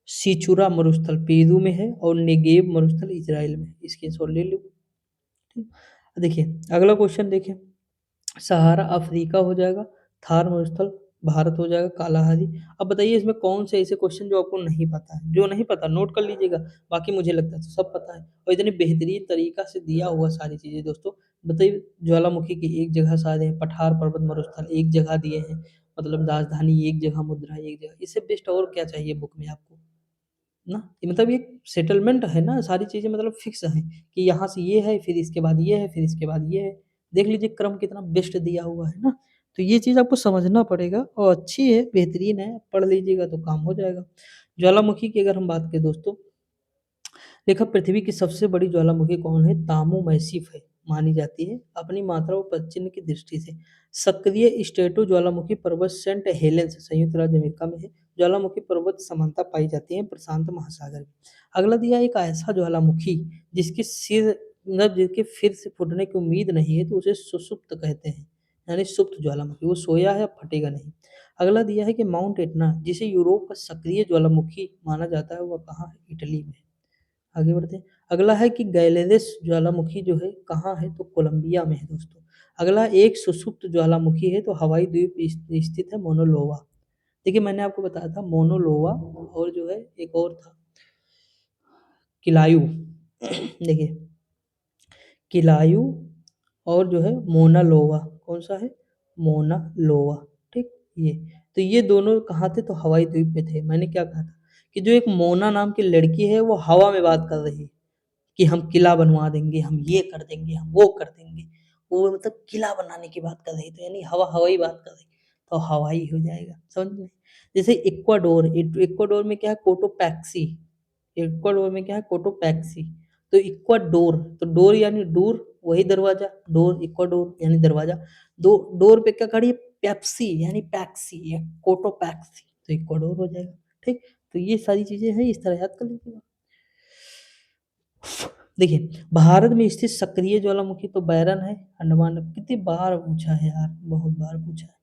सिचुरा मरुस्थल पेरू में है और नेगेव मरुस्थल इजराइल में है। इसके स्क्रीनशॉट ले लो। ठीक। देखिए अगला क्वेश्चन देखिए, सहारा अफ्रीका हो जाएगा, थार मरुस्थल भारत हो जाएगा, कालाहारी। अब बताइए इसमें कौन से ऐसे क्वेश्चन जो आपको नहीं पता है? जो नहीं पता नोट कर लीजिएगा, बाकी मुझे लगता है तो सब पता है और इतनी बेहतरीन तरीका से दिया हुआ सारी चीजें दोस्तों। बताइए ज्वालामुखी की एक जगह सारे हैं, पठार पर्वत मरुस्थल एक जगह दिए हैं, मतलब राजधानी एक जगह, मुद्रा एक जगह, इससे बेस्ट और क्या चाहिए बुक में आपको ना? ये मतलब ये सेटलमेंट है ना, सारी चीजें मतलब फिक्स है कि यहाँ से ये है, फिर इसके बाद ये है, फिर इसके बाद ये है। देख लीजिए क्रम कितना बेस्ट दिया हुआ है ना। तो ये चीज आपको समझना पड़ेगा और अच्छी है, बेहतरीन है, पढ़ लीजिएगा तो काम हो जाएगा। ज्वालामुखी की अगर हम बात करें दोस्तों, देखा पृथ्वी की सबसे बड़ी ज्वालामुखी कौन है? तामो मैसिफ है, मानी जाती है अपनी मात्रा और पदचिह्न की दृष्टि से। सक्रिय स्ट्रेटो ज्वालामुखी पर्वत सेंट हेलेंस संयुक्त राज्य अमेरिका में है। ज्वालामुखी पर्वत समानता पाई जाती है प्रशांत महासागर में। अगला दिया एक ऐसा ज्वालामुखी जिसके सिर मतलब जिसके फिर से फूटने की उम्मीद नहीं है, तो उसे सुषुप्त कहते हैं, यानी सुप्त ज्वालामुखी, वो सोया है फटेगा नहीं। अगला दिया है कि माउंट एटना जिसे यूरोप का सक्रिय ज्वालामुखी माना जाता है वह कहाँ है? इटली में। आगे बढ़ते हैं। अगला है कि गैलेरस ज्वालामुखी जो है कहाँ है? तो कोलंबिया में है दोस्तों। अगला एक सुषुप्त ज्वालामुखी है तो हवाई द्वीप स्थित है मोनोलोवा। देखिए मैंने आपको बताया था मोनोलोवा और जो है एक और था किलायू। देखिए किलायू और जो है मोना लोवा। कौन सा है? मोना लोवा। ठीक। ये तो ये दोनों कहाँ थे? तो हवाई द्वीप में थे। मैंने क्या कहा था कि जो एक मोना नाम की लड़की है वो हवा में बात कर रही है कि हम किला बनवा देंगे, हम ये कर देंगे, हम वो कर देंगे। वो मतलब किला बनाने की बात कर रही थी, यानी हवा हवाई बात कर रही, तो हवाई हो जाएगा, समझ में? जैसे इक्वाडोर, इक्वाडोर में क्या है? कोटोपैक्सी। इक्वाडोर में क्या है? कोटोपैक्सी। तो इक्वाडोर, तो डोर यानी दूर, वही दरवाजा, डोर इक्वाडोर यानी दरवाजा। दो डोर पे क्या खड़ी है? पेप्सी यानी पैक्सी या कोटोपैक्सी, तो इक्वाडोर हो जाएगा। ठीक। तो ये सारी चीजें हैं, इस तरह याद कर लीजिएगा। देखिए भारत में स्थित सक्रिय ज्वालामुखी तो बैरन है, अंडमान। कितनी बार पूछा है यार, बहुत बार पूछा है।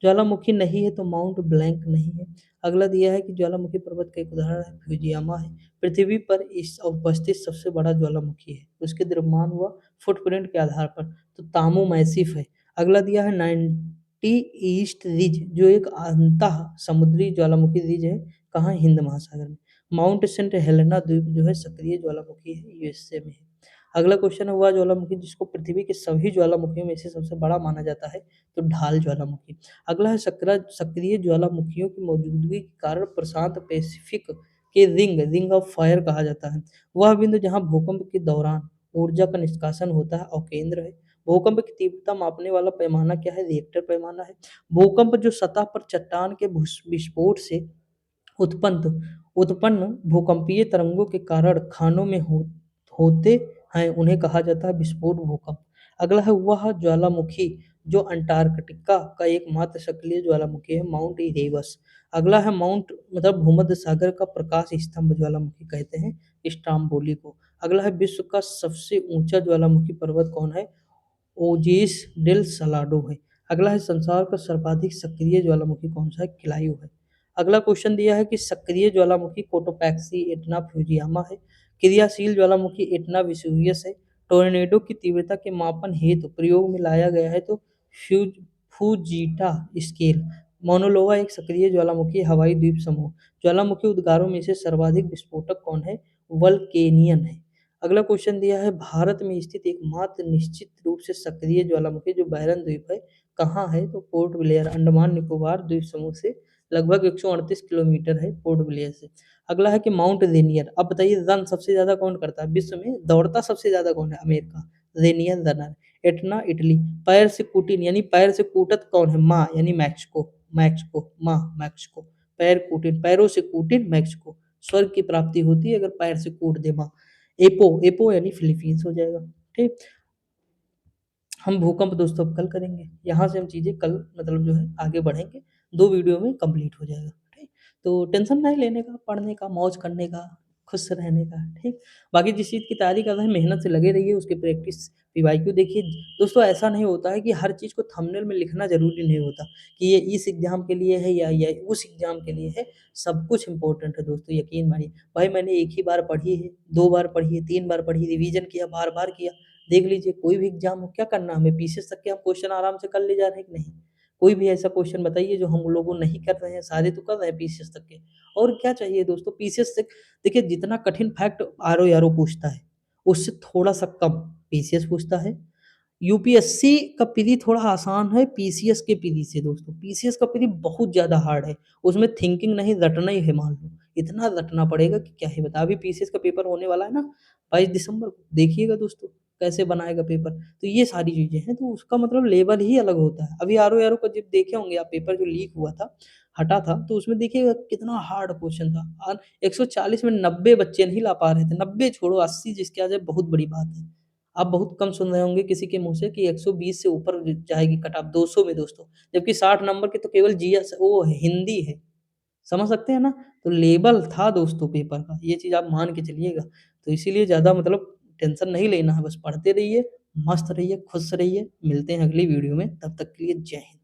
ज्वालामुखी नहीं है तो माउंट ब्लैंक नहीं है। अगला दिया है कि ज्वालामुखी पर्वत का एक उदाहरण है फ्यूजियामा है। पृथ्वी पर इस उपस्थित सबसे बड़ा ज्वालामुखी है। उसके द्रव्यमान हुआ फुटप्रिंट के आधार पर तो तामू मैसिफ है। अगला दिया है 90 ईस्ट रिज जो एक अंतः समुद्री ज्वालामुखी रिज है। कहाँ? हिंद महासागर में। माउंट सेंट हेलेना द्वीप जो है सक्रिय ज्वालामुखी है, यूएसए में है। अगला क्वेश्चन है वह ज्वालामुखी जिसको पृथ्वी के सभी ज्वालामुखियों में से सबसे बड़ा माना जाता है, तो ढाल ज्वालामुखी। अगला है सक्रिय ज्वालामुखियों की मौजूदगी के कारण प्रशांत पैसिफिक के रिंग ऑफ फायर कहा जाता है। वह बिंदु जहां भूकंप के दौरान ऊर्जा का निष्कासन होता है और केंद्र है। भूकंप की तीव्रता मापने वाला पैमाना क्या है? रिएक्टर पैमाना है। भूकंप जो सतह पर चट्टान के विस्फोट से उत्पन्न उत्पन्न भूकंपीय तरंगों के कारण खानों में होते हैं उन्हें कहा जाता है विस्फोट भूकंप। अगला है वह ज्वालामुखी जो अंटार्कटिका का एकमात्र सक्रिय ज्वालामुखी है, माउंट इरेबस। अगला है माउंट मतलब भूमध्य सागर का प्रकाश स्तंभ ज्वालामुखी कहते हैं स्ट्राम्बोली को। अगला है विश्व का सबसे ऊंचा ज्वालामुखी पर्वत कौन है? ओजेस डेल सलाडो है। अगला है संसार का सर्वाधिक सक्रिय ज्वालामुखी कौन सा है? किलायू है। अगला क्वेश्चन दिया है कि सक्रिय ज्वालामुखी कोटोपैक्सी एटना फ्यूजियामा है। क्रियाशील ज्वालामुखी एटना वेसुवियस है। टोर्नेडो की तीव्रता के मापन हेतु प्रयोग में लाया गया है तो फ्यूज फूजीटा स्केल। मोनोलोवा एक सक्रिय ज्वालामुखी हवाई द्वीप समूह। ज्वालामुखी उद्गारों में से सर्वाधिक विस्फोटक कौन है? वल्केनियन है। अगला क्वेश्चन दिया है भारत में स्थित एकमात्र निश्चित रूप से सक्रिय ज्वालामुखी जो बैरन द्वीप है कहाँ है? तो पोर्ट ब्लेयर, अंडमान निकोबार द्वीप समूह से लगभग 138 किलोमीटर है पोर्ट ब्लेयर से। अगला है कि माउंट रेनियर। अब बताइए रन सबसे ज्यादा कौन करता है विश्व में? दौड़ता सबसे ज्यादा कौन है? America. Rainier runner. Etna Italy. पैर से कूटिन यानी पैर से कूटत कौन है? माँ यानी मैक्सिको। मैक्सिको माँ मैक्सिको। पैर कूटिन, पैरों से कूटिन मैक्सिको। स्वर्ग की प्राप्ति होती है अगर पैर से कूट दे माँ। एपो, एपो यानी फिलीपींस हो जाएगा। ठीक। हम भूकंप दोस्तों अब कल करेंगे। यहाँ से हम चीज़ें कल मतलब जो है आगे बढ़ेंगे। 2 वीडियो में कंप्लीट हो जाएगा। ठीक। तो टेंशन नहीं लेने का, पढ़ने का, मौज करने का, खुश रहने का। ठीक। बाकी जिस चीज़ की तैयारी कर रहे हैं मेहनत से लगे रहिए, उसकी प्रैक्टिस पीवाईक्यू देखिए। दोस्तों ऐसा नहीं होता है कि हर चीज़ को थंबनेल में लिखना ज़रूरी नहीं होता कि ये इस एग्ज़ाम के लिए है या उस एग्ज़ाम के लिए है। सब कुछ इम्पोर्टेंट है दोस्तों, यकीन मानिए। भाई मैंने एक ही बार पढ़ी है, 2 बार पढ़ी है, 3 बार पढ़ी, रिवीजन किया, बार-बार किया। देख लीजिए कोई भी एग्जाम हो, क्या करना हमें? पीसीएस तक के हम क्वेश्चन आराम से कर ले जा रहे हैं कि नहीं? कोई भी ऐसा क्वेश्चन बताइए जो हम लोगों नहीं कर रहे हैं, सारे तो कर रहे हैं पीसीएस तक के। और क्या चाहिए दोस्तों? पीसीएस से देखिए जितना कठिन फैक्ट आरओ पूछता है उससे थोड़ा सा कम पीसीएस पूछता है। यूपीएससी का पीरी थोड़ा आसान है पीसीएस के पीरी से दोस्तों। पीसीएस का पीरी बहुत ज्यादा हार्ड है। उसमें थिंकिंग नहीं, रटना ही है। मान लो इतना रटना पड़ेगा कि क्या ही बता। अभी पीसीएस का पेपर होने वाला है ना 22 दिसंबर को, देखिएगा दोस्तों कैसे बनाएगा पेपर। तो ये सारी चीजें हैं, तो उसका मतलब लेवल ही अलग होता है। अभी आरओ का जब देखे होंगे आप पेपर जो लीक हुआ था, हटा था, तो उसमें देखिएगा कितना हार्ड क्वेश्चन था। और 140 में 90 बच्चे नहीं ला पा रहे थे। 90 छोड़ो, 80 जिसके आ जाए बहुत बड़ी बात है। आप बहुत कम सुन रहे होंगे किसी के मुंह से कि 120 से ऊपर जाएगी कट ऑफ 200 में दोस्तों। जबकि 60 नंबर की तो केवल जीएस वो हिंदी है। समझ सकते हैं ना? तो लेवल था दोस्तों पेपर का, ये चीज आप मान के चलिएगा। तो इसीलिए ज्यादा मतलब टेंशन नहीं लेना है, बस पढ़ते रहिए, मस्त रहिए, खुश रहिए। मिलते हैं अगली वीडियो में, तब तक के लिए जय हिंद।